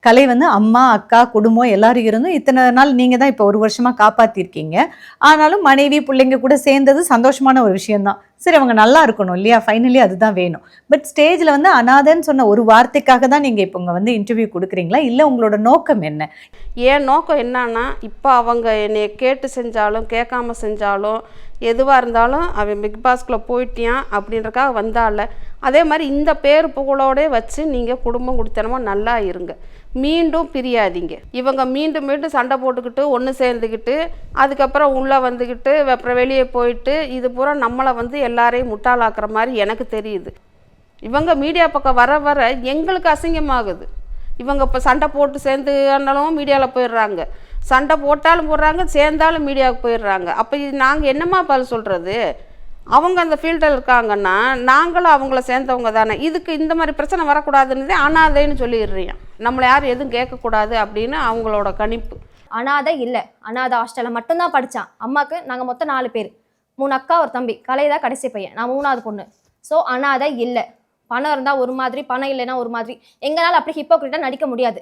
கலை வந்து அம்மா, அக்கா, குடும்பம் எல்லாரும் இருந்தும் இத்தனை நாள் நீங்க தான் இப்போ 1 வருஷமா காப்பாத்தியிருக்கீங்க. ஆனாலும் மனைவி, பிள்ளைங்க கூட சேர்ந்தது சந்தோஷமான ஒரு விஷயம் தான். சரி அவங்க நல்லா இருக்கணும் இல்லையா? ஃபைனலி அதுதான் வேணும். பட் ஸ்டேஜ்ல வந்து அனாதைன்னு சொன்ன ஒரு வார்த்தைக்காக தான் நீங்க இப்போ இங்க வந்து இன்டர்வியூ குடுக்குறீங்களா? இல்ல உங்களோட நோக்கம் என்ன? என் நோக்கம் என்னன்னா, இப்போ அவங்க என்னைய கேட்டு செஞ்சாலும், கேட்காம செஞ்சாலும், எதுவா இருந்தாலும் அவன் பிக் பாஸ்குள்ள போயிட்டியான் அப்படின்றக்காக வந்தால, அதே மாரி இந்த பேர் புகழோடே வச்சு நீங்க குடும்பம் குடித்தனமா நல்லா இருங்க. மீண்டும் பிரியாதீங்க. இவங்க மீண்டும் மீண்டும் சண்டை போட்டுக்கிட்டு, ஒண்ணு சேர்ந்துக்கிட்டு, அதுக்கப்புறம் உள்ள வந்துக்கிட்டு, அப்புறம் வெளியே போயிட்டு, இது பூரா நம்மள வந்து எல்லாரையும் முட்டாளாக்குற மாரி எனக்கு தெரியுது. இவங்க மீடியா பக்கம் வர வர எங்களுக்கு அசிங்கமாகுது. இவங்க இப்போ சண்டை போட்டு சேர்ந்துனாலும் மீடியாவில் போயிடுறாங்க, சண்டை போட்டாலும் போடுறாங்க, சேர்ந்தாலும் மீடியாவுக்கு போயிடுறாங்க. அப்போ இது நாங்கள் என்னம்மா பதில் சொல்கிறது? அவங்க அந்த ஃபீல்டில் இருக்காங்கன்னா நாங்களும் அவங்கள சேர்ந்தவங்க தானே. இதுக்கு இந்த மாதிரி பிரச்சனை வரக்கூடாதுன்னு அனாதைன்னு சொல்லிடுறேன். நம்மளை யாரும் எதுவும் கேட்கக்கூடாது அப்படின்னு அவங்களோட கணிப்பு. அனாதை இல்லை, அனாதை ஹாஸ்டலில் மட்டும்தான் படித்தான். அம்மாவுக்கு நாங்கள் மொத்தம் 4 பேர், 3 அக்கா, ஒரு தம்பி. கலை தான் கடைசி பையன், நான் 3வது பொண்ணு. ஸோ அனாதை இல்லை. பணம் இருந்தால் ஒரு மாதிரி, பணம் இல்லைன்னா ஒரு மாதிரி. எங்களால் அப்படி ஹிப்போக்ரிட்டாக நடிக்க முடியாது.